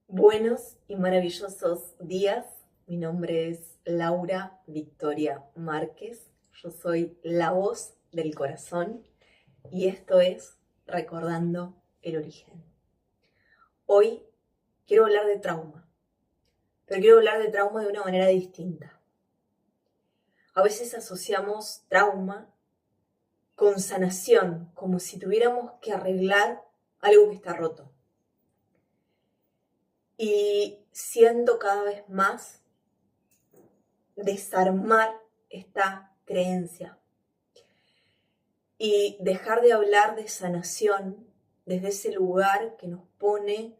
Buenos y maravillosos días. Mi nombre es Laura Victoria Márquez. Yo soy la voz del corazón y esto es Recordando el Origen. Hoy quiero hablar de trauma, pero quiero hablar de trauma de una manera distinta. A veces asociamos trauma con sanación, como si tuviéramos que arreglar algo que está roto. Y siento cada vez más desarmar esta creencia y dejar de hablar de sanación desde ese lugar que nos pone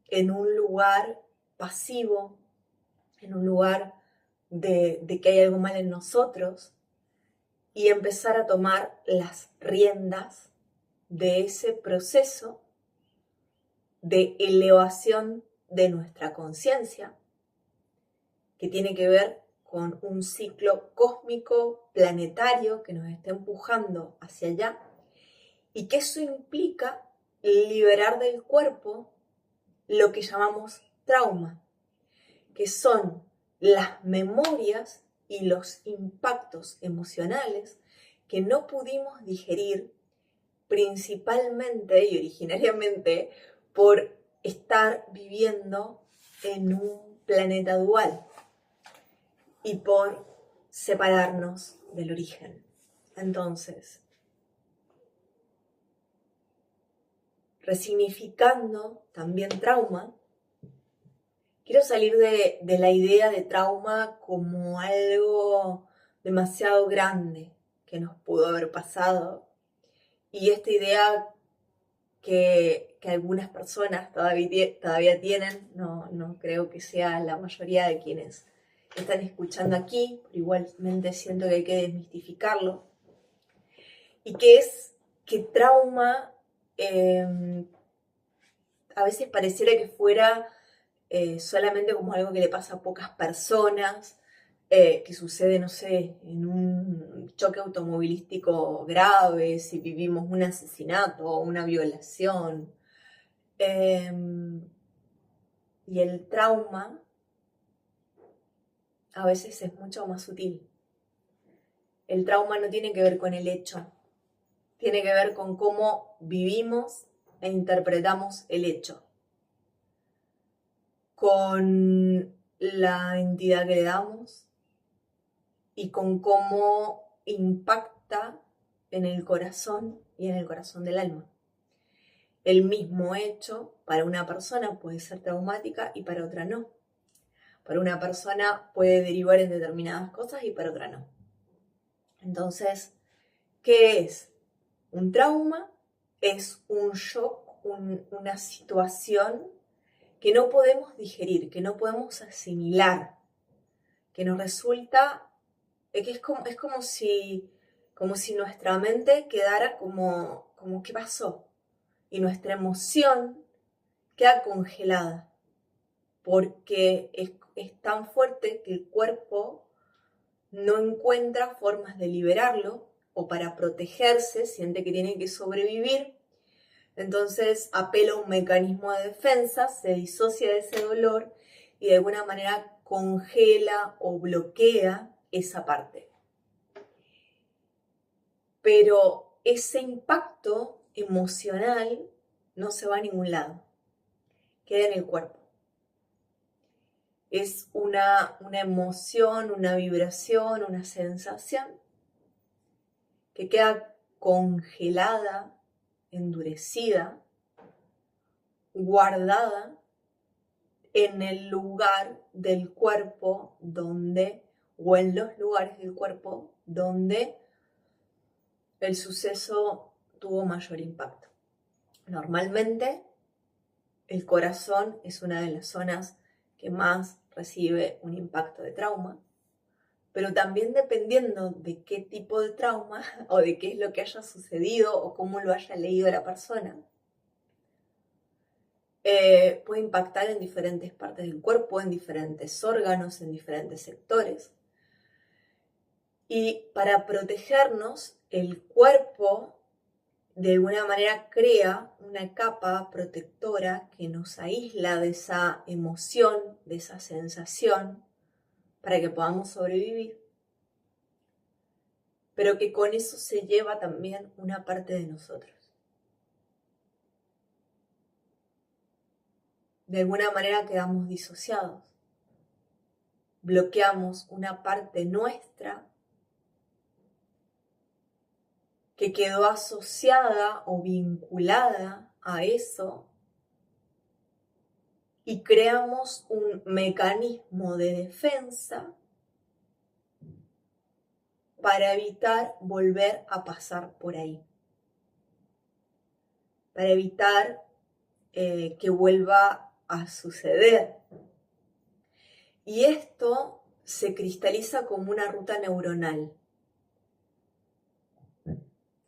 en un lugar pasivo, en un lugar de que hay algo mal en nosotros, y empezar a tomar las riendas de ese proceso de elevación de nuestra conciencia, que tiene que ver con un ciclo cósmico, planetario, que nos está empujando hacia allá, y que eso implica liberar del cuerpo lo que llamamos trauma, que son las memorias y los impactos emocionales que no pudimos digerir, principalmente y originariamente por estar viviendo en un planeta dual y por separarnos del origen. Entonces, resignificando también trauma, quiero salir de la idea de trauma como algo demasiado grande que nos pudo haber pasado, y esta idea que algunas personas todavía tienen, no creo que sea la mayoría de quienes están escuchando aquí, pero igualmente siento que hay que desmistificarlo, y que es que trauma a veces pareciera que fuera solamente como algo que le pasa a pocas personas, que sucede, no sé, en un choque automovilístico grave, si vivimos un asesinato o una violación. Y el trauma a veces es mucho más sutil. El trauma no tiene que ver con el hecho, tiene que ver con cómo vivimos e interpretamos el hecho, con la entidad que le damos y con cómo impacta en el corazón y en el corazón del alma. El mismo hecho para una persona puede ser traumática y para otra no. Para una persona puede derivar en determinadas cosas y para otra no. Entonces, ¿qué es? Un trauma es un shock, una situación que no podemos digerir, que no podemos asimilar, que nos resulta, que es como si nuestra mente quedara como ¿qué pasó? Y nuestra emoción queda congelada, porque es tan fuerte que el cuerpo no encuentra formas de liberarlo, o para protegerse siente que tiene que sobrevivir. Entonces apela a un mecanismo de defensa, se disocia de ese dolor y de alguna manera congela o bloquea esa parte. Pero ese impacto emocional no se va a ningún lado, queda en el cuerpo. Es una emoción, una vibración, una sensación que queda congelada, endurecida, guardada en el lugar del cuerpo donde, o en los lugares del cuerpo donde el suceso tuvo mayor impacto. Normalmente, el corazón es una de las zonas que más recibe un impacto de trauma, pero también dependiendo de qué tipo de trauma o de qué es lo que haya sucedido o cómo lo haya leído la persona, puede impactar en diferentes partes del cuerpo, en diferentes órganos, en diferentes sectores. Y para protegernos, el cuerpo de alguna manera crea una capa protectora que nos aísla de esa emoción, de esa sensación, para que podamos sobrevivir, pero que con eso se lleva también una parte de nosotros. De alguna manera quedamos disociados, bloqueamos una parte nuestra que quedó asociada o vinculada a eso y creamos un mecanismo de defensa para evitar volver a pasar por ahí, para evitar que vuelva a suceder. Y esto se cristaliza como una ruta neuronal,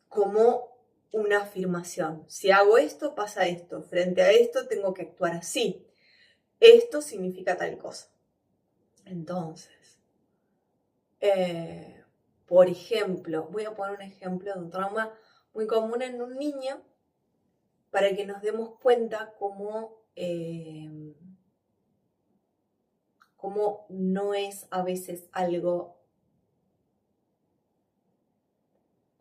como una afirmación. Si hago esto, pasa esto. Frente a esto, tengo que actuar así. Esto significa tal cosa. Entonces, por ejemplo, voy a poner un ejemplo de un trauma muy común en un niño para que nos demos cuenta cómo no es a veces algo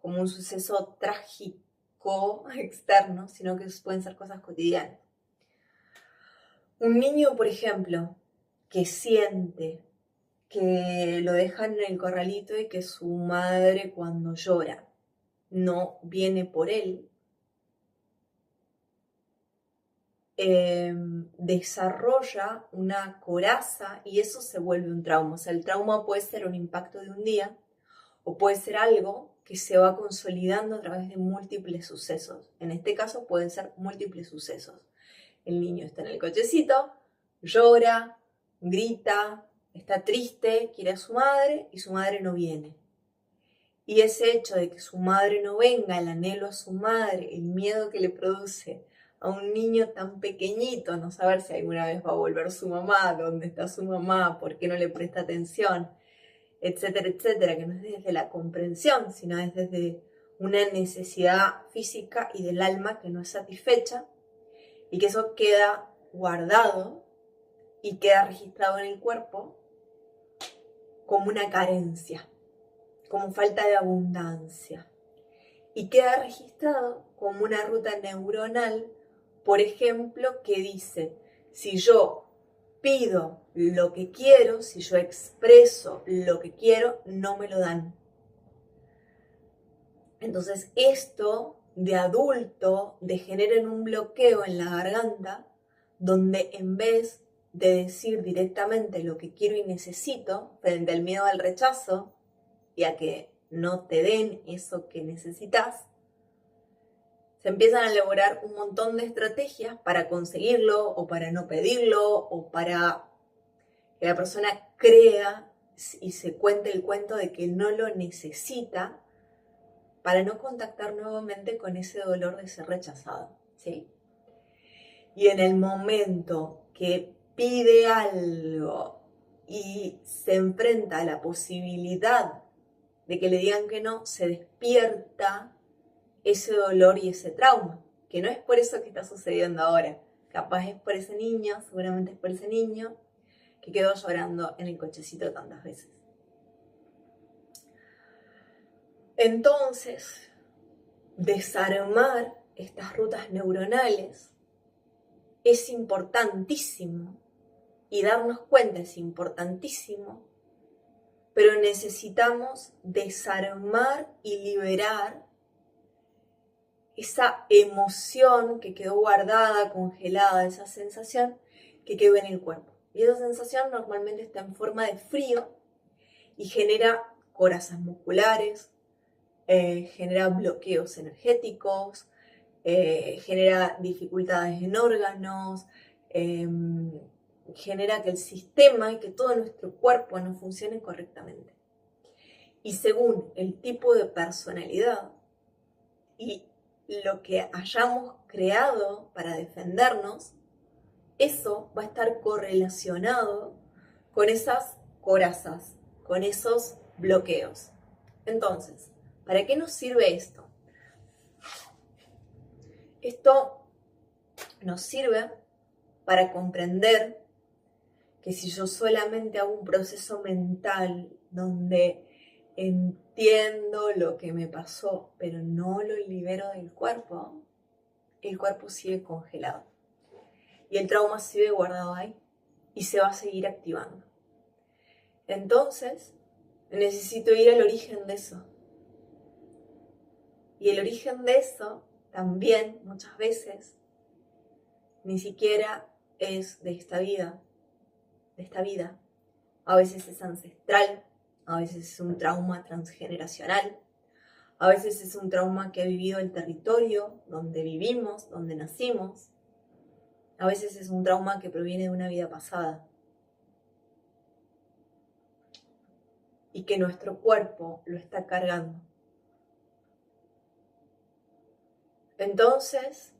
como un suceso trágico externo, sino que pueden ser cosas cotidianas. Un niño, por ejemplo, que siente que lo dejan en el corralito y que su madre cuando llora no viene por él, desarrolla una coraza y eso se vuelve un trauma. O sea, el trauma puede ser un impacto de un día o puede ser algo que se va consolidando a través de múltiples sucesos. En este caso pueden ser múltiples sucesos. El niño está en el cochecito, llora, grita, está triste, quiere a su madre y su madre no viene. Y ese hecho de que su madre no venga, el anhelo a su madre, el miedo que le produce a un niño tan pequeñito, no saber si alguna vez va a volver su mamá, dónde está su mamá, por qué no le presta atención, etcétera, etcétera, que no es desde la comprensión, sino es desde una necesidad física y del alma que no es satisfecha, y que eso queda guardado y queda registrado en el cuerpo como una carencia, como falta de abundancia. Y queda registrado como una ruta neuronal, por ejemplo, que dice, si yo pido lo que quiero, si yo expreso lo que quiero, no me lo dan. Entonces esto de adulto degenera en un bloqueo en la garganta, donde en vez de decir directamente lo que quiero y necesito, frente al miedo al rechazo y a que no te den eso que necesitas, se empiezan a elaborar un montón de estrategias para conseguirlo o para no pedirlo o para que la persona crea y se cuente el cuento de que no lo necesita para no contactar nuevamente con ese dolor de ser rechazado, ¿sí? Y en el momento que pide algo y se enfrenta a la posibilidad de que le digan que no, se despierta ese dolor y ese trauma, que no es por eso que está sucediendo ahora. Capaz es por ese niño, seguramente es por ese niño que quedó llorando en el cochecito tantas veces. Entonces, desarmar estas rutas neuronales es importantísimo y darnos cuenta es importantísimo, pero necesitamos desarmar y liberar esa emoción que quedó guardada, congelada, esa sensación que quedó en el cuerpo. Y esa sensación normalmente está en forma de frío y genera corazas musculares, genera bloqueos energéticos, genera dificultades en órganos, genera que el sistema y que todo nuestro cuerpo no funcione correctamente. Y según el tipo de personalidad y lo que hayamos creado para defendernos, eso va a estar correlacionado con esas corazas, con esos bloqueos. Entonces, ¿para qué nos sirve esto? Esto nos sirve para comprender que si yo solamente hago un proceso mental donde entiendo lo que me pasó, pero no lo libero del cuerpo, el cuerpo sigue congelado. Y el trauma sigue guardado ahí y se va a seguir activando. Entonces, necesito ir al origen de eso. Y el origen de eso también, muchas veces, ni siquiera es de esta vida. A veces es ancestral, a veces es un trauma transgeneracional, a veces es un trauma que ha vivido el territorio donde vivimos, donde nacimos, a veces es un trauma que proviene de una vida pasada y que nuestro cuerpo lo está cargando. Entonces,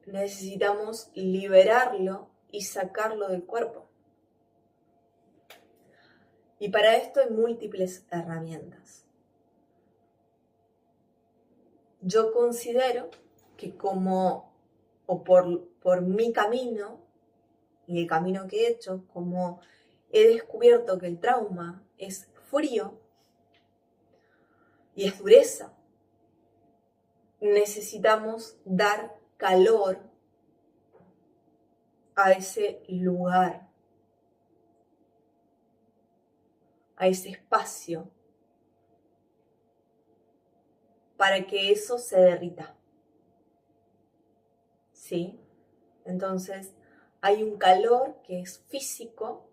necesitamos liberarlo y sacarlo del cuerpo. Y para esto hay múltiples herramientas. Yo considero que por mi camino y el camino que he hecho, como he descubierto que el trauma es frío y es dureza, necesitamos dar calor a ese lugar, a ese espacio, para que eso se derrita. ¿Sí? Entonces, hay un calor que es físico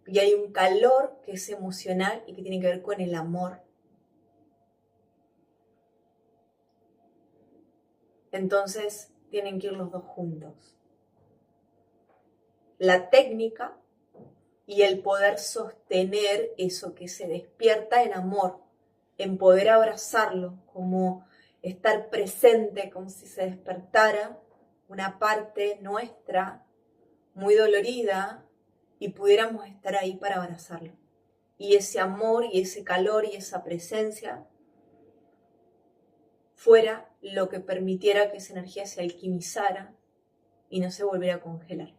y hay un calor que es emocional y que tiene que ver con el amor. Entonces, tienen que ir los dos juntos. La técnica y el poder sostener eso que se despierta en amor, en poder abrazarlo, como estar presente, como si se despertara una parte nuestra muy dolorida y pudiéramos estar ahí para abrazarlo. Y ese amor y ese calor y esa presencia fuera lo que permitiera que esa energía se alquimizara y no se volviera a congelar.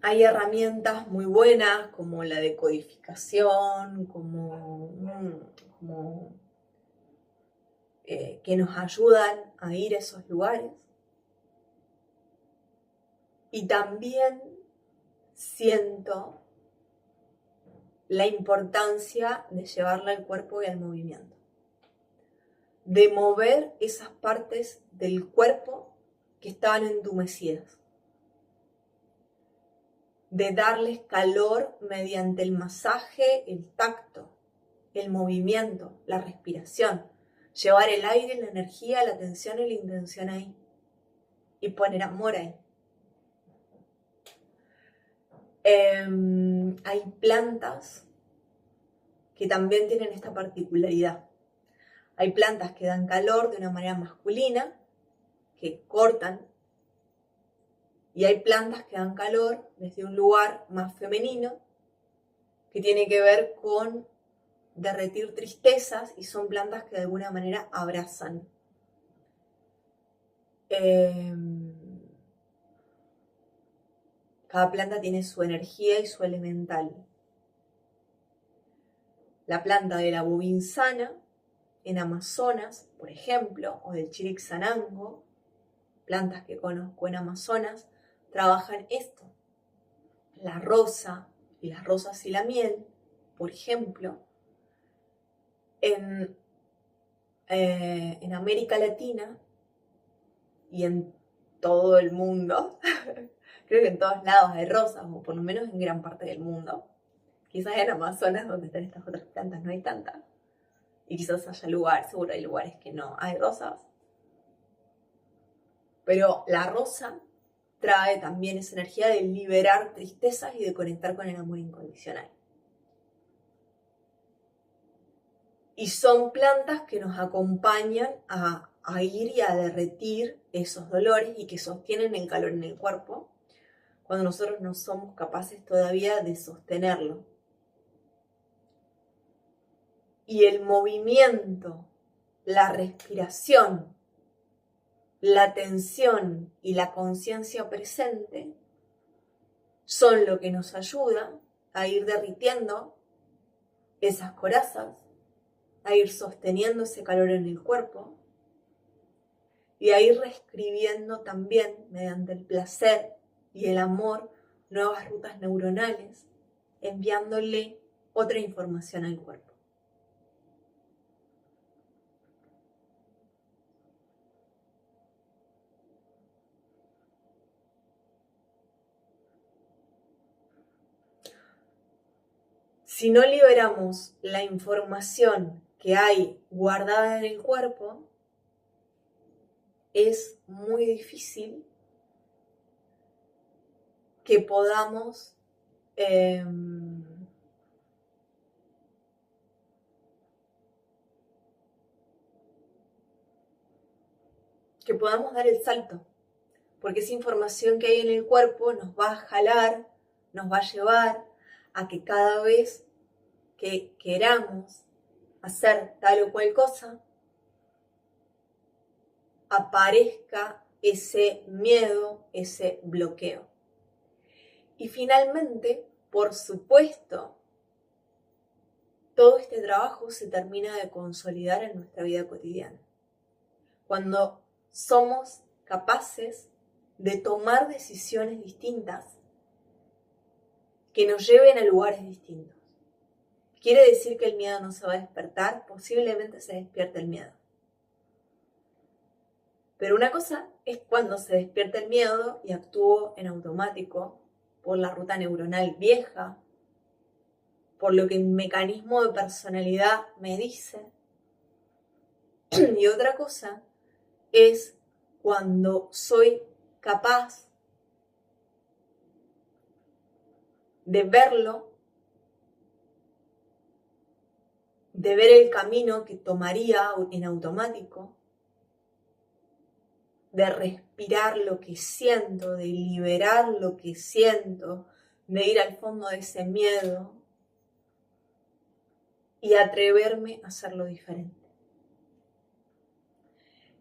Hay herramientas muy buenas como la decodificación, que nos ayudan a ir a esos lugares. Y también siento la importancia de llevarla al cuerpo y al movimiento. De mover esas partes del cuerpo que estaban entumecidas. De darles calor mediante el masaje, el tacto, el movimiento, la respiración. Llevar el aire, la energía, la atención y la intención ahí. Y poner amor ahí. Hay plantas que también tienen esta particularidad. Hay plantas que dan calor de una manera masculina, que cortan, y hay plantas que dan calor desde un lugar más femenino, que tiene que ver con derretir tristezas, y son plantas que de alguna manera abrazan. Cada planta tiene su energía y su elemental. La planta de la bobinsana en Amazonas, por ejemplo, o del chirixanango, plantas que conozco en Amazonas, trabajan esto. La rosa y las rosas y la miel, por ejemplo, en América Latina y en todo el mundo, creo que en todos lados hay rosas, o por lo menos en gran parte del mundo. Quizás en Amazonas, donde están estas otras plantas, no hay tantas. Y quizás haya lugares, seguro hay lugares que no hay rosas. Pero la rosa trae también esa energía de liberar tristezas y de conectar con el amor incondicional. Y son plantas que nos acompañan a ir y a derretir esos dolores y que sostienen el calor en el cuerpo cuando nosotros no somos capaces todavía de sostenerlo. y el movimiento, la respiración, la atención y la conciencia presente son lo que nos ayuda a ir derritiendo esas corazas, a ir sosteniendo ese calor en el cuerpo y a ir reescribiendo también mediante el placer y el amor nuevas rutas neuronales, enviándole otra información al cuerpo. Si no liberamos la información que hay guardada en el cuerpo, es muy difícil que podamos dar el salto, porque esa información que hay en el cuerpo nos va a jalar, nos va a llevar a que cada vez que queramos hacer tal o cual cosa, aparezca ese miedo, ese bloqueo. Y finalmente, por supuesto, todo este trabajo se termina de consolidar en nuestra vida cotidiana. Cuando somos capaces de tomar decisiones distintas que nos lleven a lugares distintos. ¿Quiere decir que el miedo no se va a despertar? Posiblemente se despierte el miedo. Pero una cosa es cuando se despierta el miedo y actúo en automático por la ruta neuronal vieja, por lo que mi mecanismo de personalidad me dice. Y otra cosa es cuando soy capaz de verlo, de ver el camino que tomaría en automático, de respirar lo que siento, de liberar lo que siento, de ir al fondo de ese miedo y atreverme a hacerlo diferente.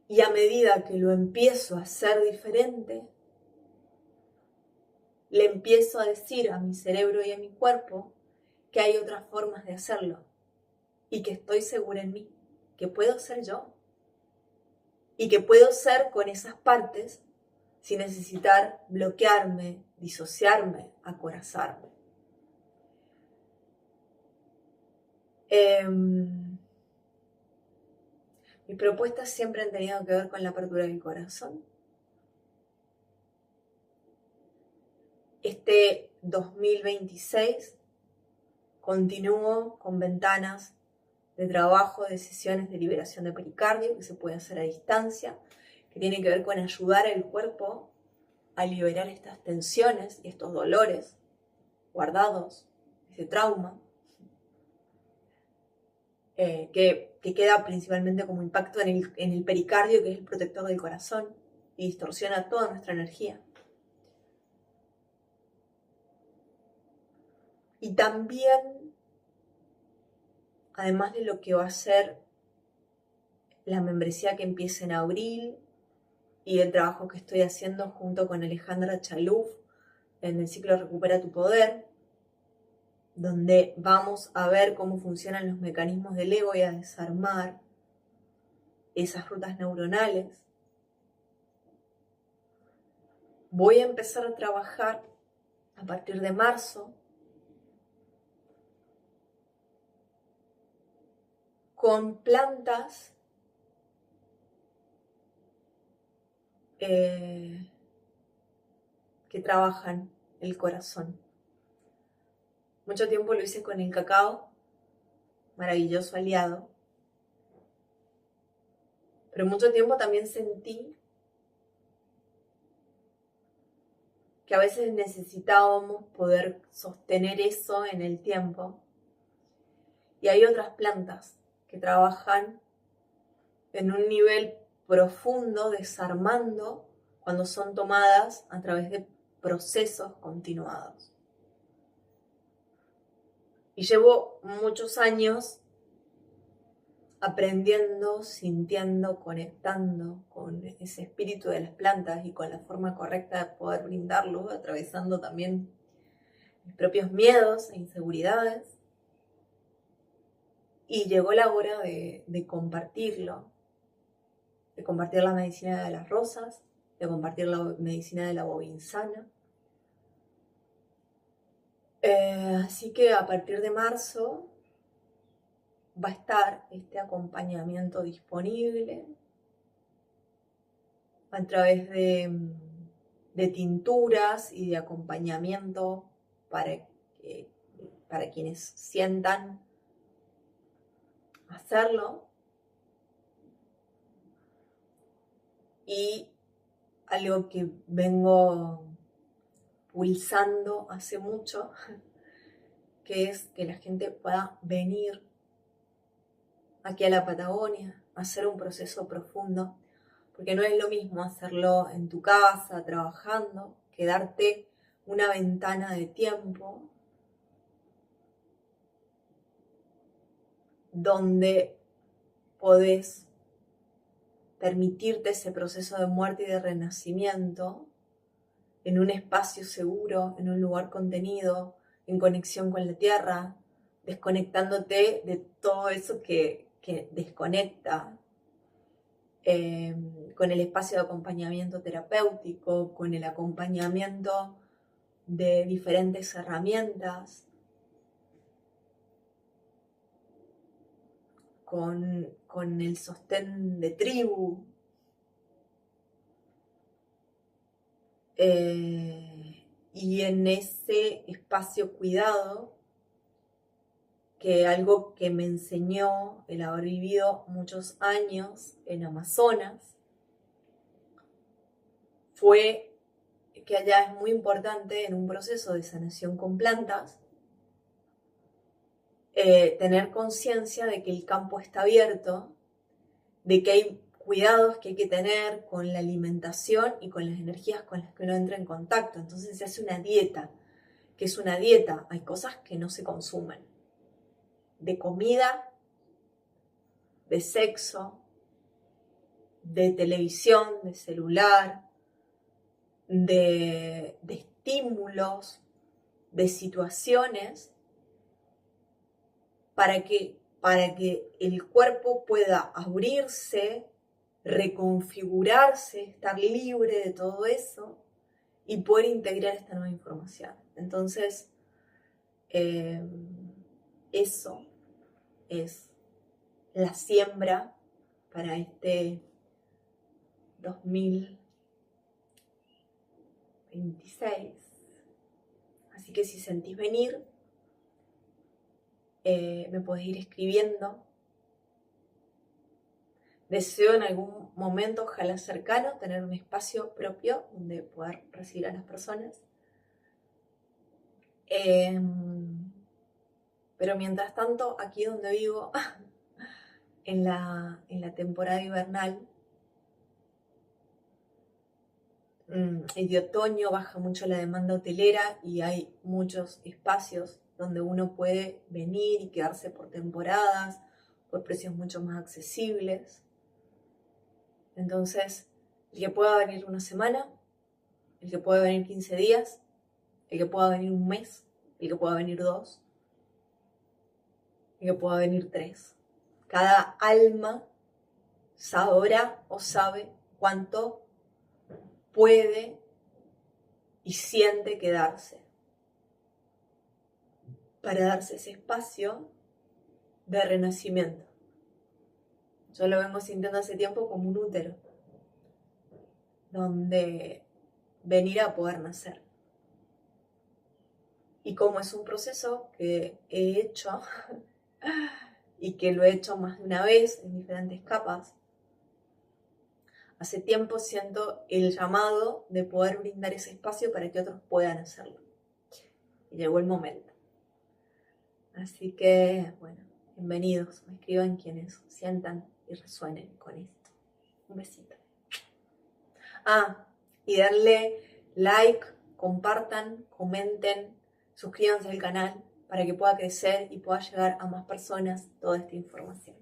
Y a medida que lo empiezo a hacer diferente, le empiezo a decir a mi cerebro y a mi cuerpo que hay otras formas de hacerlo y que estoy segura en mí, que puedo ser yo y que puedo ser con esas partes sin necesitar bloquearme, disociarme, acorazarme. Mis propuestas siempre han tenido que ver con la apertura del corazón. Este 2026 continúo con ventanas de trabajo, de sesiones de liberación de pericardio que se puede hacer a distancia, que tiene que ver con ayudar al cuerpo a liberar estas tensiones y estos dolores guardados, ese trauma, que queda principalmente como impacto en el pericardio, que es el protector del corazón, y distorsiona toda nuestra energía. Y también, además de lo que va a ser la membresía que empieza en abril y el trabajo que estoy haciendo junto con Alejandra Chaluf en el ciclo Recupera tu Poder, donde vamos a ver cómo funcionan los mecanismos del ego y a desarmar esas rutas neuronales. Voy a empezar a trabajar a partir de marzo con plantas que trabajan el corazón. Mucho tiempo lo hice con el cacao, maravilloso aliado, pero mucho tiempo también sentí que a veces necesitábamos poder sostener eso en el tiempo. Y hay otras plantas que trabajan en un nivel profundo, desarmando cuando son tomadas a través de procesos continuados. Y llevo muchos años aprendiendo, sintiendo, conectando con ese espíritu de las plantas y con la forma correcta de poder brindarlo, atravesando también mis propios miedos e inseguridades. Y llegó la hora de compartirlo, de compartir la medicina de las rosas, de compartir la medicina de la bobinsana. Así que a partir de marzo va a estar este acompañamiento disponible a través de tinturas y de acompañamiento para quienes sientan hacerlo. Y algo que vengo pulsando hace mucho, que es que la gente pueda venir aquí a la Patagonia a hacer un proceso profundo, porque no es lo mismo hacerlo en tu casa, trabajando, que darte una ventana de tiempo donde podés permitirte ese proceso de muerte y de renacimiento en un espacio seguro, en un lugar contenido, en conexión con la tierra, desconectándote de todo eso que desconecta, con el espacio de acompañamiento terapéutico, con el acompañamiento de diferentes herramientas, con el sostén de tribu, y en ese espacio cuidado, que algo que me enseñó el haber vivido muchos años en Amazonas, fue que allá es muy importante en un proceso de sanación con plantas, tener conciencia de que el campo está abierto, de que hay cuidados que hay que tener con la alimentación y con las energías con las que uno entra en contacto. Entonces se hace una dieta. ¿Qué es una dieta? Hay cosas que no se consumen. De comida, de sexo, de televisión, de celular, de estímulos, de situaciones, para que el cuerpo pueda abrirse, reconfigurarse, estar libre de todo eso y poder integrar esta nueva información. Entonces, eso es la siembra para este 2026. Así que si sentís venir, me podés ir escribiendo. Deseo en algún momento, ojalá cercano, tener un espacio propio donde poder recibir a las personas. Pero mientras tanto, aquí donde vivo, en la temporada invernal y de otoño, baja mucho la demanda hotelera y hay muchos espacios donde uno puede venir y quedarse por temporadas, por precios mucho más accesibles. Entonces, el que pueda venir una semana, el que pueda venir 15 días, el que pueda venir un mes, el que pueda venir 2, el que pueda venir 3. Cada alma sabrá o sabe cuánto puede y siente quedarse para darse ese espacio de renacimiento. Yo lo vengo sintiendo hace tiempo como un útero, donde venir a poder nacer. Y como es un proceso que he hecho y que lo he hecho más de una vez en diferentes capas, hace tiempo siento el llamado de poder brindar ese espacio para que otros puedan hacerlo. Y llegó el momento. Así que, bueno, bienvenidos. Me escriban quienes sientan y resuenen con esto. Un besito. Y darle like, compartan, comenten, suscríbanse al canal para que pueda crecer y pueda llegar a más personas toda esta información.